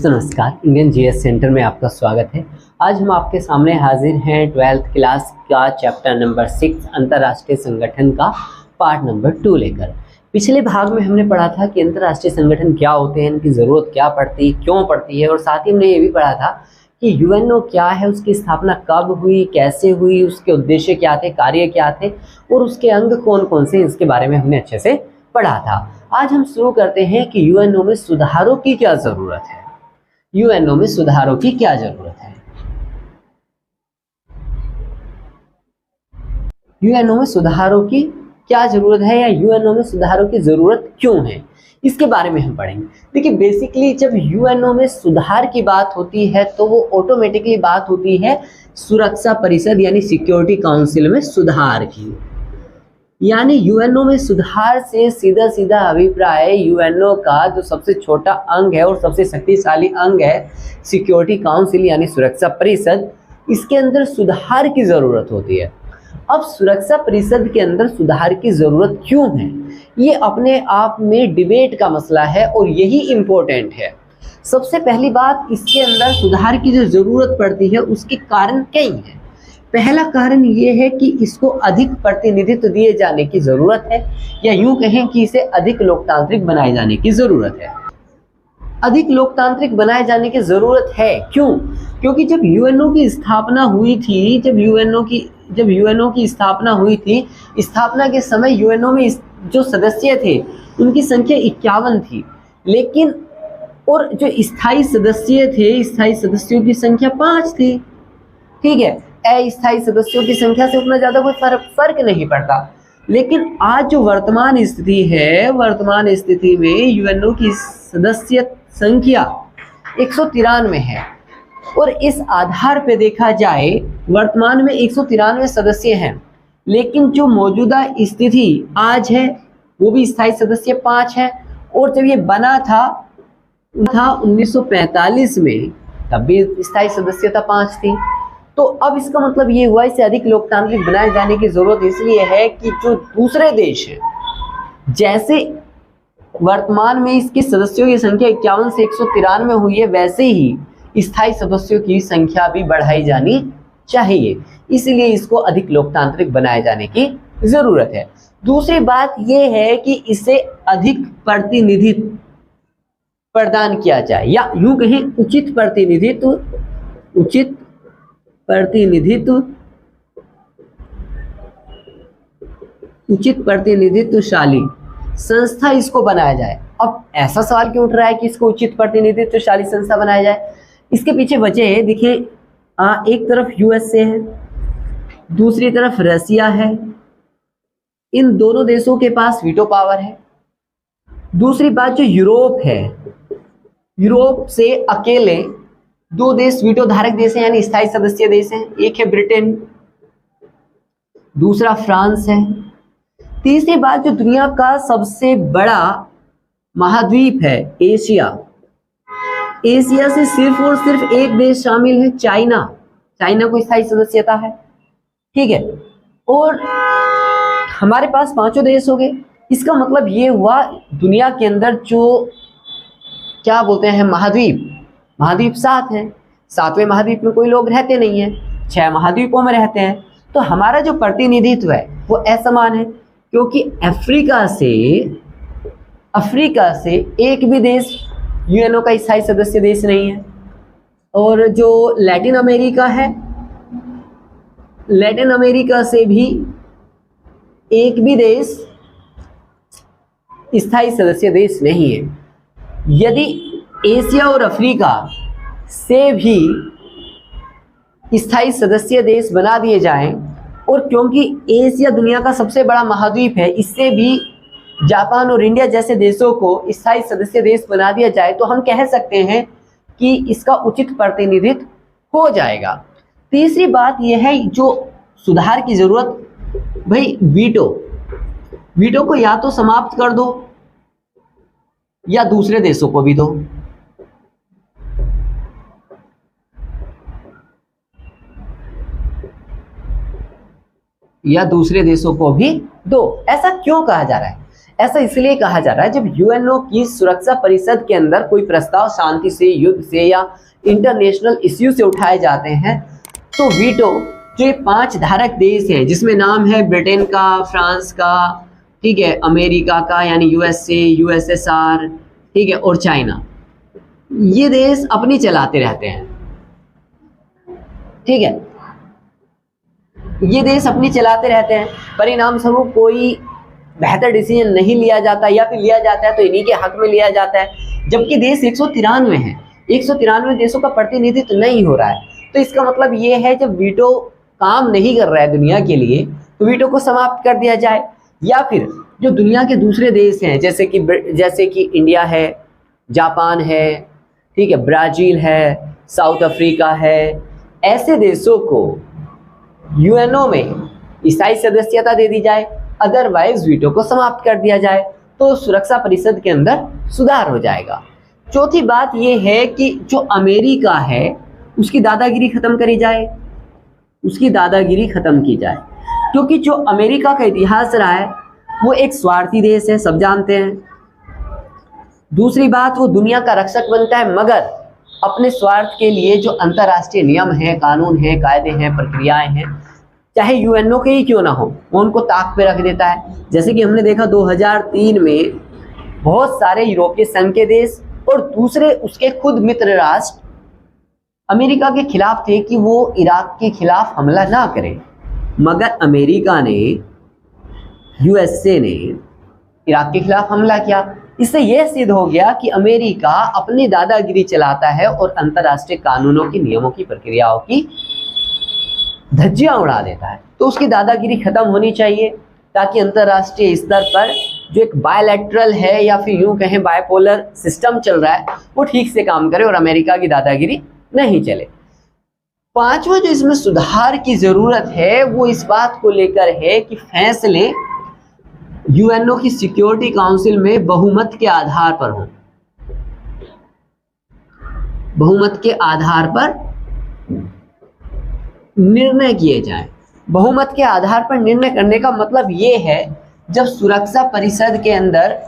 नमस्कार, Indian GS centre में आपका स्वागत है। आज हम आपके सामने हाजिर हैं 12th क्लास का चैप्टर नंबर 6 अंतर्राष्ट्रीय संगठन का पार्ट नंबर 2 लेकर। पिछले भाग में हमने पढ़ा था कि अंतर्राष्ट्रीय संगठन क्या होते हैं, इनकी ज़रूरत क्या पड़ती है, क्यों पड़ती है, और साथ ही हमने ये भी पढ़ा था कि यूएनओ क्या है, उसकी स्थापना कब हुई, कैसे हुई, उसके उद्देश्य क्या थे, कार्य क्या थे और उसके अंग कौन कौन से, इसके बारे में हमने अच्छे से पढ़ा था। आज हम शुरू करते हैं कि यूएनओ में सुधारों की क्या ज़रूरत है। यूएनओ में सुधारों की क्या जरूरत है? यूएनओ में सुधारों की क्या जरूरत है या यूएनओ में सुधारों की जरूरत क्यों है, इसके बारे में हम पढ़ेंगे। देखिए, बेसिकली जब यूएनओ में सुधार की बात होती है तो वो ऑटोमेटिकली बात होती है सुरक्षा परिषद यानी सिक्योरिटी काउंसिल में सुधार की। यानी यूएनओ में सुधार से सीधा सीधा अभिप्राय यूएनओ का जो सबसे छोटा अंग है और सबसे शक्तिशाली अंग है सिक्योरिटी काउंसिल यानी सुरक्षा परिषद, इसके अंदर सुधार की ज़रूरत होती है। अब सुरक्षा परिषद के अंदर सुधार की ज़रूरत क्यों है, ये अपने आप में डिबेट का मसला है और यही इम्पोर्टेंट है। सबसे पहली बात, इसके अंदर सुधार की जो ज़रूरत पड़ती है उसके कारण कई हैं। पहला कारण ये है कि इसको अधिक प्रतिनिधित्व दिए जाने की ज़रूरत है, या यूं कहें कि इसे अधिक लोकतांत्रिक बनाए जाने की ज़रूरत है। अधिक लोकतांत्रिक बनाए जाने की ज़रूरत है क्यों? क्योंकि जब यूएनओ की स्थापना हुई थी, जब यूएनओ की स्थापना हुई थी, स्थापना के समय यूएनओ में जो सदस्य थे उनकी संख्या 51 थी, लेकिन और जो स्थायी सदस्य थे, स्थायी सदस्यों की संख्या 5 थी। ठीक है, अस्थायी सदस्यों की संख्या से उतना ज़्यादा कोई फर्क नहीं पड़ता। लेकिन आज जो वर्तमान स्थिति है, वर्तमान स्थिति में यूएनओ की सदस्य संख्या 193 है और इस आधार पे देखा जाए वर्तमान में 193 सदस्य हैं, लेकिन जो मौजूदा स्थिति आज है वो भी स्थायी सदस्य 5 है। और जब ये बना था 1945 में, तब भी स्थायी सदस्यता 5 थी। तो अब इसका मतलब ये हुआ इसे अधिक लोकतांत्रिक बनाए जाने की जरूरत इसलिए है कि जो दूसरे देश हैं, जैसे वर्तमान में इसके सदस्यों की संख्या 51 से 193 हुई है, वैसे ही स्थायी सदस्यों की संख्या भी बढ़ाई जानी चाहिए। इसलिए इसको अधिक लोकतांत्रिक बनाए जाने की जरूरत है। दूसरी बात यह है कि इसे अधिक प्रतिनिधित्व प्रदान किया जाए, या यूं कहें उचित प्रतिनिधित्वशाली संस्था इसको बनाया जाए। अब ऐसा सवाल क्यों उठ रहा है कि इसको उचित प्रतिनिधित्वशाली संस्था बनाया जाए? इसके पीछे वजह है, देखिए, एक तरफ यूएसए है, दूसरी तरफ रसिया है। इन दोनों देशों के पास वीटो पावर है। दूसरी बात, जो यूरोप है, यूरोप से अकेले 2 देश वीटो धारक देश हैं यानी स्थायी सदस्य देश हैं। एक है ब्रिटेन, दूसरा फ्रांस है। तीसरी बात, जो दुनिया का सबसे बड़ा महाद्वीप है एशिया, एशिया से सिर्फ और सिर्फ एक देश शामिल है, चाइना को स्थायी सदस्यता है। ठीक है, और हमारे पास 5 देश हो गए। इसका मतलब ये हुआ दुनिया के अंदर जो क्या बोलते हैं महाद्वीप 7 हैं। 7वें महाद्वीप में कोई लोग रहते नहीं हैं, 6 महाद्वीपों में रहते हैं। तो हमारा जो प्रतिनिधित्व है वो असमान है, क्योंकि अफ्रीका से एक भी देश यूएनओ का स्थायी सदस्य देश नहीं है। और जो लैटिन अमेरिका है, लैटिन अमेरिका से भी एक भी देश स्थायी सदस्य देश नहीं है। यदि एशिया और अफ्रीका से भी स्थायी सदस्य देश बना दिए जाएं, और क्योंकि एशिया दुनिया का सबसे बड़ा महाद्वीप है, इससे भी जापान और इंडिया जैसे देशों को स्थायी सदस्य देश बना दिया जाए, तो हम कह सकते हैं कि इसका उचित प्रतिनिधित्व हो जाएगा। तीसरी बात यह है, जो सुधार की जरूरत, भाई वीटो को या तो समाप्त कर दो या दूसरे देशों को भी दो। ऐसा क्यों कहा जा रहा है? ऐसा इसलिए कहा जा रहा है जब यूएनओ की सुरक्षा परिषद के अंदर कोई प्रस्ताव शांति से, युद्ध से या इंटरनेशनल इश्यू से उठाए जाते हैं तो वीटो जो ये 5 धारक देश हैं जिसमें नाम है ब्रिटेन का, फ्रांस का, ठीक है, अमेरिका का यानी यूएसए, यूएसएसआर, ठीक है, और चाइना, ये देश अपनी चलाते रहते हैं। ठीक है, ये देश अपनी चलाते रहते हैं, परिणाम स्वरूप कोई बेहतर डिसीजन नहीं लिया जाता या फिर लिया जाता है तो इन्हीं के हक में लिया जाता है। जबकि देश 193 है, 193 देशों का प्रतिनिधित्व नहीं हो रहा है। तो इसका मतलब ये है जब वीटो काम नहीं कर रहा है दुनिया के लिए तो वीटो को समाप्त कर दिया जाए, या फिर जो दुनिया के दूसरे देश हैं जैसे कि इंडिया है, जापान है, ठीक है, ब्राज़ील है, साउथ अफ्रीका है, ऐसे देशों को यूएनओ में स्थायी सदस्यता दे दी जाए, अदरवाइज वीटो को समाप्त कर दिया जाए तो सुरक्षा परिषद के अंदर सुधार हो जाएगा। चौथी बात यह है कि जो अमेरिका है उसकी दादागिरी खत्म करी जाए, उसकी दादागिरी खत्म की जाए, क्योंकि जो अमेरिका का इतिहास रहा है वो एक स्वार्थी देश है, सब जानते हैं। दूसरी बात, वो दुनिया का रक्षक बनता है मगर अपने स्वार्थ के लिए जो अंतर्राष्ट्रीय नियम हैं, कानून हैं, कायदे हैं, प्रक्रियाएं हैं, चाहे यूएनओ के ही क्यों ना हो, वो उनको ताक पे रख देता है। जैसे कि हमने देखा 2003 में बहुत सारे यूरोपीय संघ के देश और दूसरे उसके खुद मित्र राष्ट्र अमेरिका के खिलाफ थे कि वो इराक के खिलाफ हमला ना करे, मगर अमेरिका ने, यूएसए ने इराक के खिलाफ हमला किया। इससे यह सिद्ध हो गया कि अमेरिका अपनी दादागिरी चलाता है और अंतर्राष्ट्रीय कानूनों की, नियमों की, प्रक्रियाओं की धज्जियां उड़ा देता है। तो उसकी दादागिरी खत्म होनी चाहिए ताकि अंतर्राष्ट्रीय स्तर पर जो एक बायलैटरल है या फिर यूं कहें बायपोलर सिस्टम चल रहा है वो ठीक से काम करे और अमेरिका की दादागिरी नहीं चले। पांचवा जो इसमें सुधार की जरूरत है वो इस बात को लेकर है कि फैसले यूएनओ की सिक्योरिटी काउंसिल में बहुमत के आधार पर हों, बहुमत के आधार पर निर्णय किए जाएं। बहुमत के आधार पर निर्णय करने का मतलब ये है जब सुरक्षा परिषद के अंदर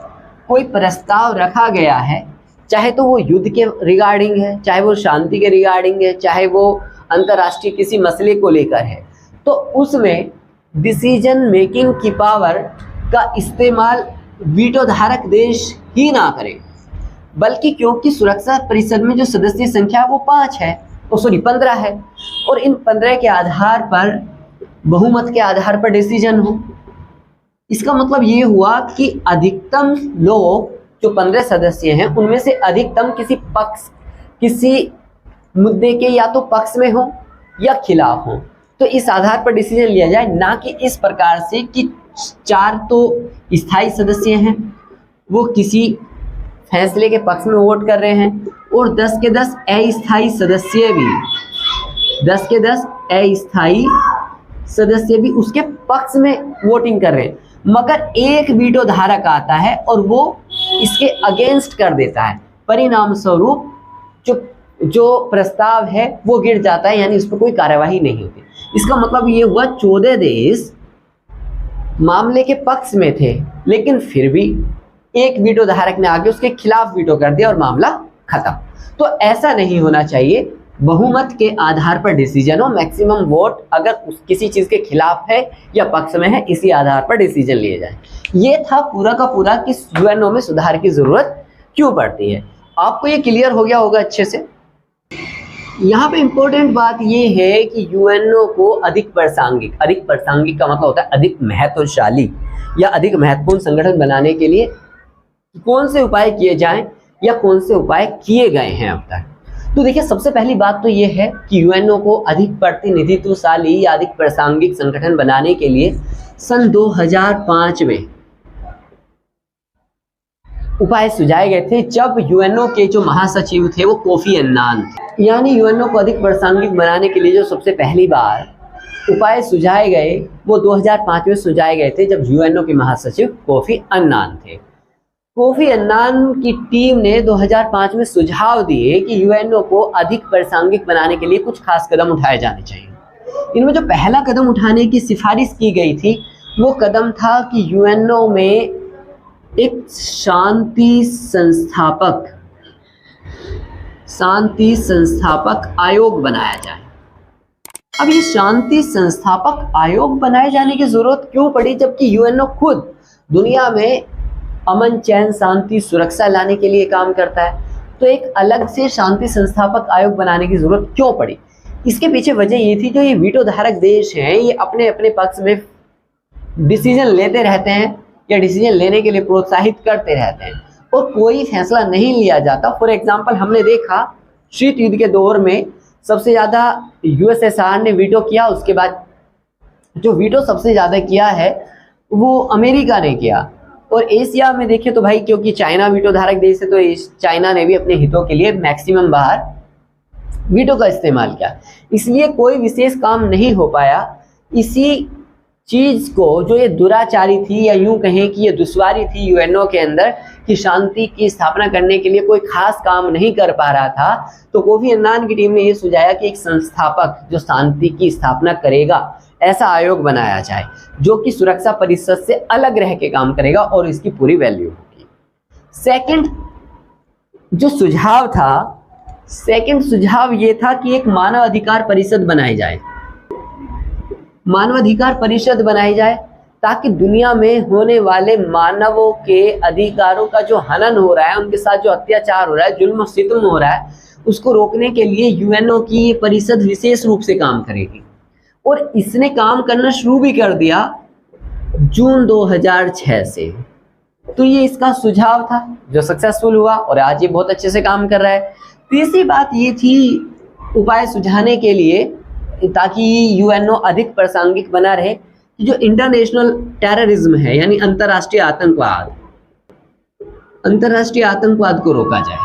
कोई प्रस्ताव रखा गया है, चाहे तो वो युद्ध के रिगार्डिंग है, चाहे वो शांति के रिगार्डिंग है, चाहे वो अंतर्राष्ट्रीय किसी मसले को लेकर है, तो उसमें डिसीजन मेकिंग की पावर का इस्तेमाल वीटो धारक देश ही ना करे, बल्कि क्योंकि सुरक्षा परिषद में जो सदस्य संख्या वो 5 है, 15 है, और इन 15 के आधार पर, बहुमत के आधार पर डिसीजन हो। इसका मतलब ये हुआ कि अधिकतम लोग जो 15 सदस्य हैं उनमें से अधिकतम किसी मुद्दे के या तो पक्ष में हो या खिलाफ हो, तो इस आधार पर डिसीजन लिया जाए, ना कि इस प्रकार से कि 4 तो स्थायी सदस्य हैं वो किसी फैसले के पक्ष में वोट कर रहे हैं और 10 के 10 अस्थायी सदस्य भी, 10 के 10 अस्थायी सदस्य भी उसके पक्ष में वोटिंग कर रहे हैं, मगर एक वीटो धारक आता है और वो इसके अगेंस्ट कर देता है। परिणाम स्वरूप जो प्रस्ताव है वो गिर जाता है, यानी उस पर कोई कार्यवाही नहीं होती। इसका मतलब ये हुआ 14 देश मामले के पक्ष में थे, लेकिन फिर भी एक वीटो धारक ने आगे उसके खिलाफ वीटो कर दिया और मामला खत्म। तो ऐसा नहीं होना चाहिए। बहुमत के आधार पर डिसीजन हो, मैक्सिमम वोट अगर किसी चीज के खिलाफ है या पक्ष में है, इसी आधार पर डिसीजन लिए जाए। ये था पूरा का पूरा कि यूएनओ में सुधार की जरूरत क्यों पड़ती है। आपको ये क्लियर हो गया होगा अच्छे से। यहाँ पे इंपॉर्टेंट बात ये है कि यूएनओ को अधिक प्रासंगिक का मतलब होता है अधिक महत्वशाली या अधिक महत्वपूर्ण संगठन बनाने के लिए कौन से उपाय किए जाएं या कौन से उपाय किए गए हैं अब तक। तो देखिए, सबसे पहली बात तो ये है कि यूएनओ को अधिक प्रतिनिधित्वशाली या अधिक प्रासंगिक संगठन बनाने के लिए सन 2005 में उपाय सुझाए गए थे, जब यूएनओ के जो महासचिव थे वो कोफी अन्नान थे। यानी यूएनओ को अधिक प्रासंगिक बनाने के लिए जो सबसे पहली बार उपाय सुझाए गए वो 2005 में सुझाए गए थे, जब यूएनओ के महासचिव कोफी अन्नान थे। कोफी अन्नान की टीम ने 2005 में सुझाव दिए कि यूएनओ को अधिक प्रासंगिक बनाने के लिए कुछ खास कदम उठाए जाने चाहिए। इनमें जो पहला कदम उठाने की सिफारिश की गई थी वो कदम था कि यूएनओ में एक शांति संस्थापक आयोग बनाया जाए। अब ये शांति संस्थापक आयोग बनाए जाने की जरूरत क्यों पड़ी, जबकि यूएनओ खुद दुनिया में अमन, चैन, शांति, सुरक्षा लाने के लिए काम करता है। तो एक अलग से शांति संस्थापक आयोग बनाने की जरूरत क्यों पड़ी? इसके पीछे वजह ये थी, जो ये वीटो धारक देश हैं ये अपने अपने पक्ष में डिसीजन लेते रहते हैं या डिसीजन लेने के लिए प्रोत्साहित करते रहते हैं और कोई फैसला नहीं लिया जाता। फॉर एग्जाम्पल, हमने देखा शीत युद्ध के दौर में सबसे ज्यादा यूएसएसआर ने वीटो किया, उसके बाद जो वीटो सबसे ज्यादा किया है वो अमेरिका ने किया। और एशिया में देखें तो भाई, क्योंकि चाइना वीटो धारक देश है, तो चाइना ने भी अपने हितों के लिए मैक्सिमम बार वीटो का इस्तेमाल किया, इसलिए कोई विशेष काम नहीं हो पाया। इसी चीज को, जो ये दुराचारी थी या यूं कहें कि ये दुश्वारी थी यूएनओ के अंदर कि शांति की स्थापना करने के लिए कोई खास काम नहीं कर पा रहा था, तो कोफी अन्नान की टीम ने ये सुझाया कि एक संस्थापक जो शांति की स्थापना करेगा, ऐसा आयोग बनाया जाए जो कि सुरक्षा परिषद से अलग रह के काम करेगा और इसकी पूरी वैल्यू होगी। सेकंड सुझाव ये था कि एक मानव अधिकार परिषद बनाई जाए। ताकि दुनिया में होने वाले मानवों के अधिकारों का जो हनन हो रहा है, उनके साथ जो अत्याचार हो रहा है, जुल्म सितम हो रहा है, उसको रोकने के लिए यूएनओ की ये परिषद विशेष रूप से काम करेगी। और इसने काम करना शुरू भी कर दिया जून 2006 से। तो ये इसका सुझाव था जो सक्सेसफुल हुआ और आज ये बहुत अच्छे से काम कर रहा है। तीसरी बात ये थी उपाय सुझाने के लिए, ताकि यूएनओ अधिक प्रासंगिक बना रहे, कि जो इंटरनेशनल टेररिज्म है यानी अंतर्राष्ट्रीय आतंकवाद को रोका जाए।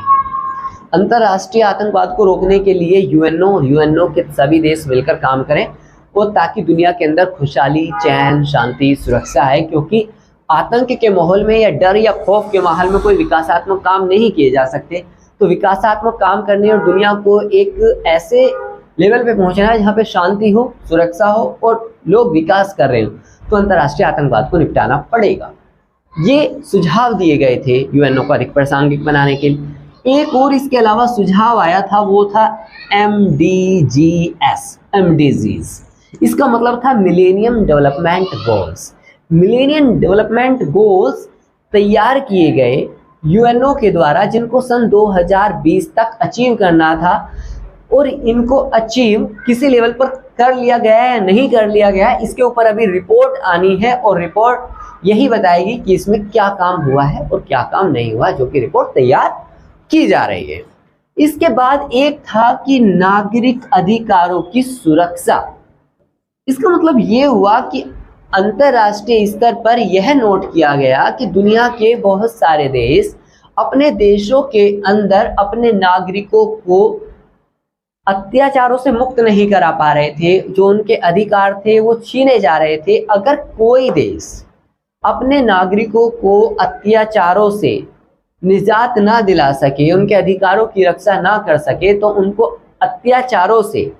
अंतर्राष्ट्रीय आतंकवाद को रोकने के लिए यूएनओ के सभी देश मिलकर काम करें, और ताकि दुनिया के अंदर खुशहाली, चैन, शांति, सुरक्षा है। क्योंकि आतंक के माहौल में या डर या खौफ के माहौल में कोई विकासात्मक काम नहीं किए जा सकते। तो विकासात्मक काम करने और दुनिया को एक ऐसे लेवल पे पहुंचना है जहाँ पे शांति हो, सुरक्षा हो और लोग विकास कर रहे हो, तो अंतर्राष्ट्रीय आतंकवाद को निपटाना पड़ेगा। ये सुझाव दिए गए थे यूएनओ को अधिक प्रासंगिक बनाने के लिए। एक और इसके अलावा सुझाव आया था, वो था MDGs। इसका मतलब था millennium development goals. Millennium development goals तैयार किए गए यूएनओ के द्वारा, जिनको सन 2020 तक अचीव करना था, और इनको अचीव किसी लेवल पर कर लिया गया है या नहीं कर लिया गया है, इसके ऊपर अभी रिपोर्ट आनी है, और रिपोर्ट यही बताएगी कि इसमें क्या काम हुआ है और क्या काम नहीं हुआ, जो कि रिपोर्ट तैयार की जा रही है। इसके बाद एक था कि नागरिक अधिकारों की सुरक्षा। इसका मतलब ये हुआ कि अंतरराष्ट्रीय स्तर पर यह नोट किया गया कि दुनिया के बहुत सारे देश अपने देशों के अंदर अपने नागरिकों को अत्याचारों से मुक्त नहीं करा पा रहे थे, जो उनके अधिकार थे वो छीने जा रहे थे। अगर कोई देश अपने नागरिकों को अत्याचारों से निजात ना दिला सके, उनके अधिकारों की रक्षा ना कर सके, तो उनको अत्याचारों से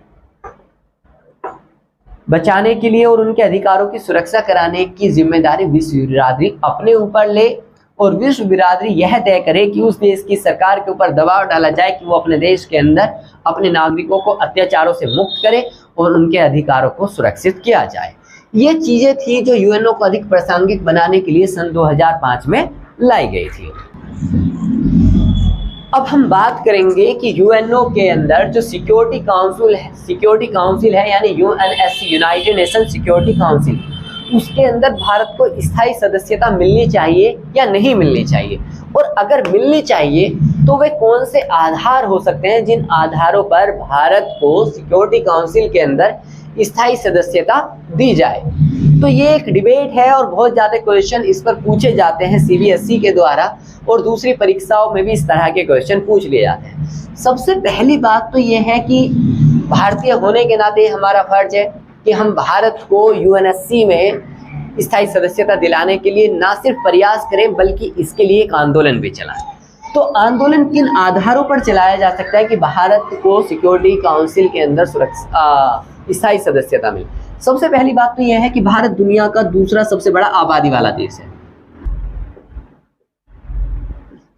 बचाने के लिए और उनके अधिकारों की सुरक्षा कराने की जिम्मेदारी विश्व बिरादरी अपने ऊपर ले, और विश्व बिरादरी यह तय करे कि उस देश की सरकार के ऊपर दबाव डाला जाए कि वो अपने देश के अंदर अपने नागरिकों को अत्याचारों से मुक्त करे और उनके अधिकारों को सुरक्षित किया जाए। ये चीजें थी जो यूएनओ को अधिक प्रासंगिक बनाने के लिए सन 2005 में लाई गई थी। अब हम बात करेंगे कि यूएनओ के अंदर जो सिक्योरिटी काउंसिल है यानी UNSC, United nation security council, उसके अंदर भारत को स्थायी सदस्यता मिलनी चाहिए या नहीं मिलनी चाहिए, और अगर मिलनी चाहिए तो वे कौन से आधार हो सकते हैं जिन आधारों पर भारत को सिक्योरिटी काउंसिल के अंदर स्थायी सदस्यता दी जाए। तो ये एक डिबेट है और बहुत ज़्यादा क्वेश्चन इस पर पूछे जाते हैं सीबीएसई के द्वारा, और दूसरी परीक्षाओं में भी इस तरह के क्वेश्चन पूछ लिए जाते हैं। सबसे पहली बात तो ये है कि भारतीय होने के नाते हमारा फर्ज है कि हम भारत को यूएनएससी में स्थायी सदस्यता दिलाने के लिए ना सिर्फ प्रयास करें बल्कि इसके लिए एक आंदोलन भी चलाएं। तो आंदोलन किन आधारों पर चलाया जा सकता है कि भारत को सिक्योरिटी काउंसिल के अंदर स्थायी सदस्यता मिले? सबसे पहली बात तो यह है कि भारत दुनिया का दूसरा सबसे बड़ा आबादी वाला देश है।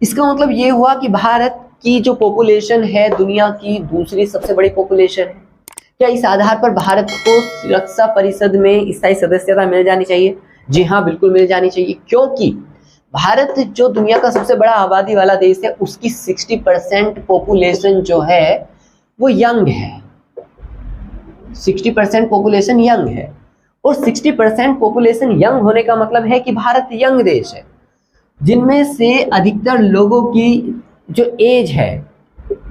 इसका मतलब ये हुआ कि भारत की जो पॉपुलेशन है दुनिया की दूसरी सबसे बड़ी पॉपुलेशन है। क्या इस आधार पर भारत को सुरक्षा परिषद में स्थायी सदस्यता मिल जानी चाहिए? जी हाँ, बिल्कुल मिल जानी चाहिए, क्योंकि भारत जो दुनिया का सबसे बड़ा आबादी वाला देश है, उसकी 60% पॉपुलेशन जो है वो यंग है। 60% पॉपुलेशन यंग है, और 60% पॉपुलेशन यंग होने का मतलब है कि भारत यंग देश है, जिनमें से अधिकतर लोगों की जो एज है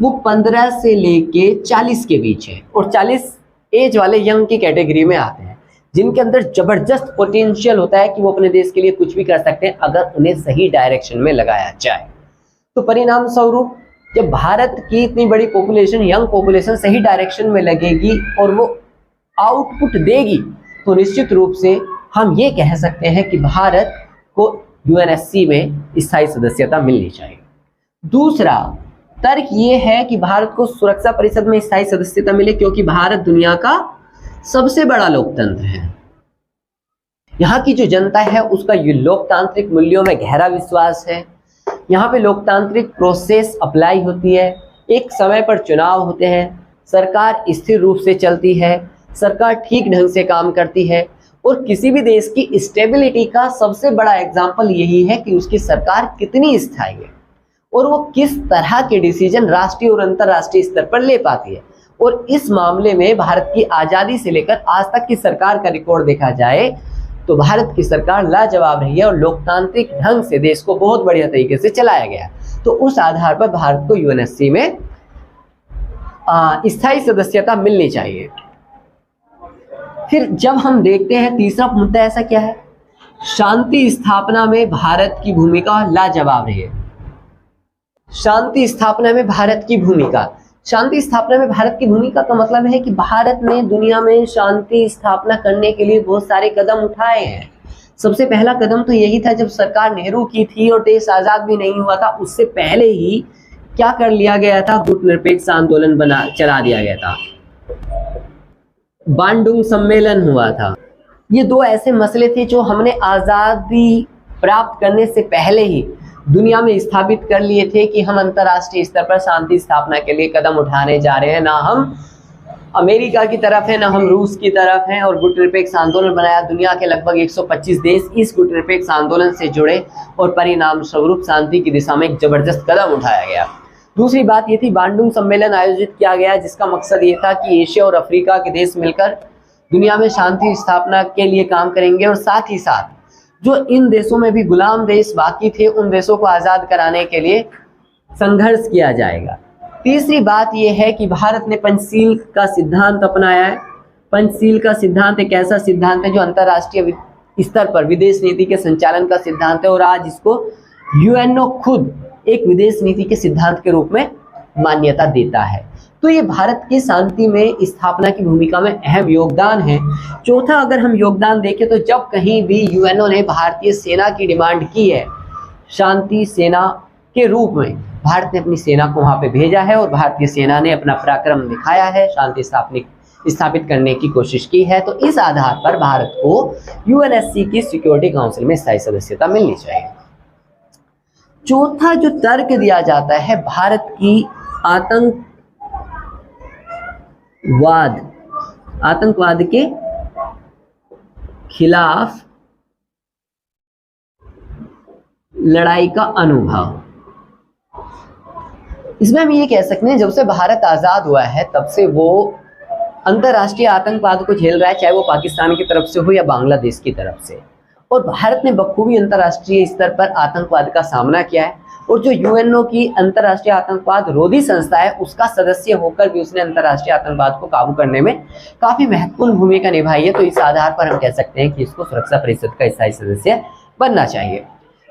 वो 15 से लेके 40 के बीच है, और 40 एज वाले यंग की कैटेगरी में आते हैं, जिनके अंदर जबरदस्त पोटेंशियल होता है कि वो अपने देश के लिए कुछ भी कर सकते हैं अगर उन्हें सही डायरेक्शन में लगाया जाए। तो परिणाम स्वरूप जब भारत की इतनी बड़ी पॉपुलेशन, यंग पॉपुलेशन सही डायरेक्शन में लगेगी और वो आउटपुट देगी, तो निश्चित रूप से हम ये कह सकते हैं कि भारत को यूएनएससी में स्थायी सदस्यता मिलनी चाहिए। दूसरा तर्क ये है कि भारत को सुरक्षा परिषद में स्थायी सदस्यता मिले क्योंकि भारत दुनिया का सबसे बड़ा लोकतंत्र है। यहाँ की जो जनता है उसका लोकतांत्रिक मूल्यों में गहरा विश्वास है। यहाँ पे लोकतांत्रिक प्रोसेस अप्लाई होती है, एक समय पर चुनाव होते हैं, सरकार स्थिर रूप से चलती है, सरकार ठीक ढंग से काम करती है, और किसी भी देश की स्टेबिलिटी का सबसे बड़ा एग्जाम्पल यही है कि उसकी सरकार कितनी स्थायी है और वो किस तरह के डिसीजन राष्ट्रीय और अंतर्राष्ट्रीय स्तर पर ले पाती है। और इस मामले में भारत की आज़ादी से लेकर आज तक की सरकार का रिकॉर्ड देखा जाए तो भारत की सरकार लाजवाब रही है और लोकतांत्रिक ढंग से देश को बहुत बढ़िया तरीके से चलाया गया। तो उस आधार पर भारत को यूएनएससी में स्थायी सदस्यता मिलनी चाहिए। फिर जब हम देखते हैं तीसरा मुद्दा ऐसा क्या है, शांति स्थापना में भारत की भूमिका लाजवाब रही है। शांति स्थापना में भारत की भूमिका, शांति स्थापना में भारत की भूमिका का मतलब है कि भारत ने दुनिया में शांति स्थापना करने के लिए बहुत सारे कदम उठाए हैं। सबसे पहला कदम तो यही था जब सरकार नेहरू की थी और देश आजाद भी नहीं हुआ था, उससे पहले ही क्या कर लिया गया था, गुटनिरपेक्ष आंदोलन चला दिया गया था, बांडुंग सम्मेलन हुआ था। ये दो ऐसे मसले थे जो हमने आज़ादी प्राप्त करने से पहले ही दुनिया में स्थापित कर लिए थे कि हम अंतर्राष्ट्रीय स्तर पर शांति स्थापना के लिए कदम उठाने जा रहे हैं। ना हम अमेरिका की तरफ है, ना हम रूस की तरफ हैं, और गुटनिरपेक्ष आंदोलन बनाया। दुनिया के लगभग 125 देश इस गुटनिरपेक्ष आंदोलन से जुड़े और परिणाम स्वरूप शांति की दिशा में एक जबरदस्त कदम उठाया गया। दूसरी बात ये थी, बांडुंग सम्मेलन आयोजित किया गया जिसका मकसद ये था कि एशिया और अफ्रीका के देश मिलकर दुनिया में शांति स्थापना के लिए काम करेंगे, और साथ ही साथ जो इन देशों में भी गुलाम देश बाकी थे उन देशों को आज़ाद कराने के लिए संघर्ष किया जाएगा। तीसरी बात यह है कि भारत ने पंचशील का सिद्धांत अपनाया है। पंचशील का सिद्धांत एक ऐसा सिद्धांत है जो अंतर्राष्ट्रीय स्तर पर विदेश नीति के संचालन का सिद्धांत है, और आज इसको यूएनओ खुद एक विदेश नीति के सिद्धांत के रूप में मान्यता देता है। तो ये भारत की शांति में स्थापना की भूमिका में अहम योगदान है। चौथा, अगर हम योगदान देखें तो जब कहीं भी यूएनओ ने भारतीय सेना की डिमांड की है, शांति सेना के रूप में भारत ने अपनी सेना को वहां पे भेजा है और भारतीय सेना ने अपना पराक्रम दिखाया है, शांति स्थापित करने की कोशिश की है। तो इस आधार पर भारत को यूएनएससी की सिक्योरिटी काउंसिल में स्थायी सदस्यता मिलनी चाहिए। चौथा जो तर्क दिया जाता है, भारत की आतंकवाद के खिलाफ लड़ाई का अनुभव। इसमें हम ये कह सकते हैं जब से भारत आजाद हुआ है तब से वो अंतर्राष्ट्रीय आतंकवाद को झेल रहा है, चाहे वो पाकिस्तान की तरफ से हो या बांग्लादेश की तरफ से, और भारत ने बखूबी अंतर्राष्ट्रीय स्तर पर आतंकवाद का सामना किया है। और जो यूएनओ की अंतर्राष्ट्रीय आतंकवाद रोधी संस्था है उसका सदस्य होकर भी उसने अंतर्राष्ट्रीय आतंकवाद को काबू करने में काफी महत्वपूर्ण भूमिका निभाई है। तो इस आधार पर हम कह सकते हैं कि इसको सुरक्षा परिषद का स्थायी सदस्य बनना चाहिए।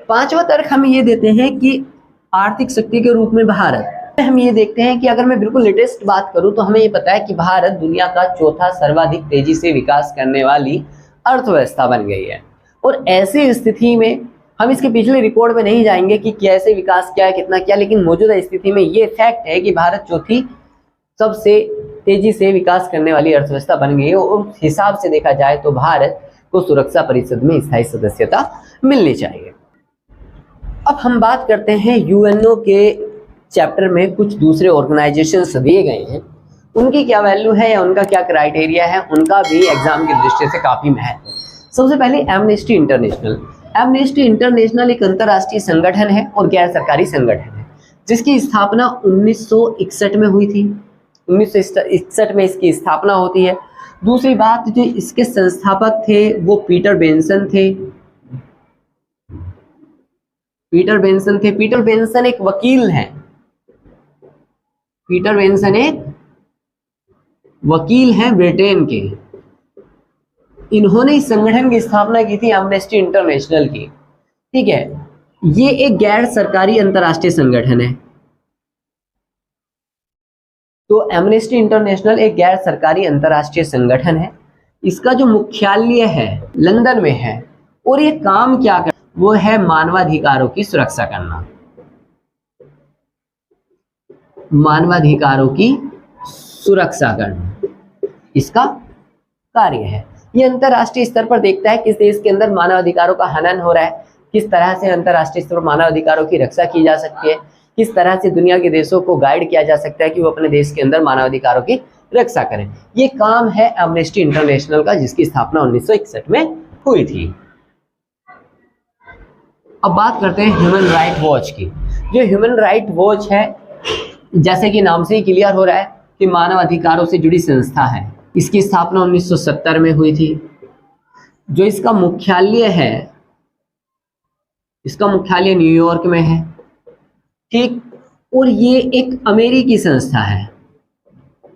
पांचवा तर्क हम ये देते हैं कि आर्थिक शक्ति के रूप में भारत, हम ये देखते हैं कि अगर मैं बिल्कुल लेटेस्ट बात करूं तो हमें ये पता है कि भारत दुनिया का चौथा सर्वाधिक तेजी से विकास करने वाली अर्थव्यवस्था बन गई है। और ऐसी स्थिति में हम इसके पिछले रिकॉर्ड में नहीं जाएंगे कि कैसे विकास किया है, कितना किया, लेकिन मौजूदा स्थिति में ये फैक्ट है कि भारत चौथी सबसे तेजी से विकास करने वाली अर्थव्यवस्था बन गई है। और उस हिसाब से देखा जाए तो भारत को सुरक्षा परिषद में स्थायी सदस्यता मिलनी चाहिए। अब हम बात करते हैं यूएनओ के चैप्टर में कुछ दूसरे ऑर्गेनाइजेशंस दिए गए हैं, उनकी क्या वैल्यू है या उनका क्या क्राइटेरिया है, उनका भी एग्जाम की दृष्टि से काफी महत्व है। सबसे पहले एमनेस्टी इंटरनेशनल। एमनेस्टी इंटरनेशनल एक अंतर्राष्ट्रीय संगठन है और गैर सरकारी संगठन है, जिसकी स्थापना 1961 में हुई थी। 1961 में इसकी स्थापना होती है। दूसरी बात, जो इसके संस्थापक थे वो पीटर बेंसन थे। पीटर बेंसन एक वकील हैं। पीटर बेंसन एक वकील हैं ब्रिटेन के। इन्होंने इस संगठन की स्थापना की थी, एमनेस्टी इंटरनेशनल की। ठीक है, ये एक गैर सरकारी अंतर्राष्ट्रीय संगठन है। तो एमनेस्टी इंटरनेशनल एक गैर सरकारी अंतर्राष्ट्रीय संगठन है। इसका जो मुख्यालय है लंदन में है, और ये काम क्या कर, वो है मानवाधिकारों की सुरक्षा करना। मानवाधिकारों की सुरक्षा करना इसका कार्य है। ये अंतर्राष्ट्रीय स्तर पर देखता है किस देश के अंदर मानवाधिकारों का हनन हो रहा है, किस तरह से अंतर्राष्ट्रीय स्तर पर मानवाधिकारों की रक्षा की जा सकती है, किस तरह से दुनिया के देशों को गाइड किया जा सकता है कि वो अपने देश के अंदर मानवाधिकारों की रक्षा करें। ये काम है एमनेस्टी इंटरनेशनल का, जिसकी स्थापना 1961 में हुई थी। अब बात करते हैं ह्यूमन राइट वॉच की। जो ह्यूमन राइट वॉच है, जैसे कि नाम से ही क्लियर हो रहा है कि मानव अधिकारों से जुड़ी संस्था है। इसकी स्थापना 1970 में हुई थी। जो इसका मुख्यालय है, इसका मुख्यालय न्यूयॉर्क में है। ठीक, और ये एक अमेरिकी संस्था है।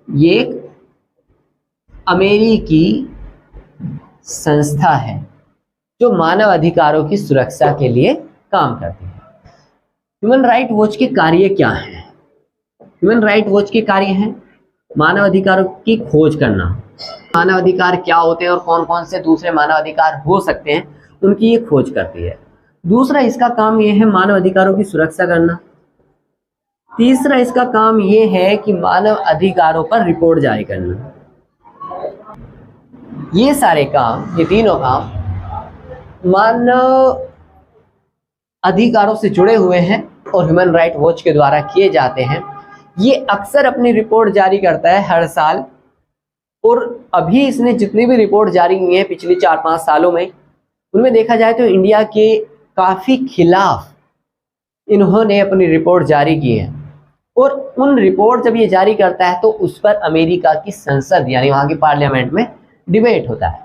ये एक अमेरिकी संस्था है जो मानव अधिकारों की सुरक्षा के लिए काम करती है। ह्यूमन राइट वॉच के कार्य क्या हैं? ह्यूमन राइट वॉच के कार्य हैं मानव अधिकारों की खोज करना, मानव अधिकार क्या होते हैं और कौन कौन से दूसरे मानव अधिकार हो सकते हैं, उनकी ये खोज करती है। दूसरा इसका काम ये है मानव अधिकारों की सुरक्षा करना। तीसरा इसका काम ये है कि मानव अधिकारों पर रिपोर्ट जारी करना। ये सारे काम, ये तीनों काम मानव अधिकारों से जुड़े हुए हैं और ह्यूमन राइट वॉच के द्वारा किए जाते हैं। ये अक्सर अपनी रिपोर्ट जारी करता है हर साल, और अभी इसने जितनी भी रिपोर्ट जारी की है पिछले 4-5 सालों में, उनमें देखा जाए तो इंडिया के काफ़ी खिलाफ इन्होंने अपनी रिपोर्ट जारी की है। और उन रिपोर्ट जब ये जारी करता है तो उस पर अमेरिका की संसद यानी वहाँ की पार्लियामेंट में डिबेट होता है।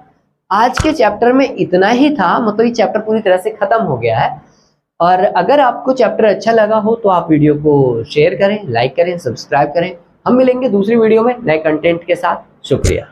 आज के चैप्टर में इतना ही था, मतलब ये चैप्टर पूरी तरह से ख़त्म हो गया है। और अगर आपको चैप्टर अच्छा लगा हो तो आप वीडियो को शेयर करें, लाइक करें, सब्सक्राइब करें। हम मिलेंगे दूसरी वीडियो में नए कंटेंट के साथ। शुक्रिया।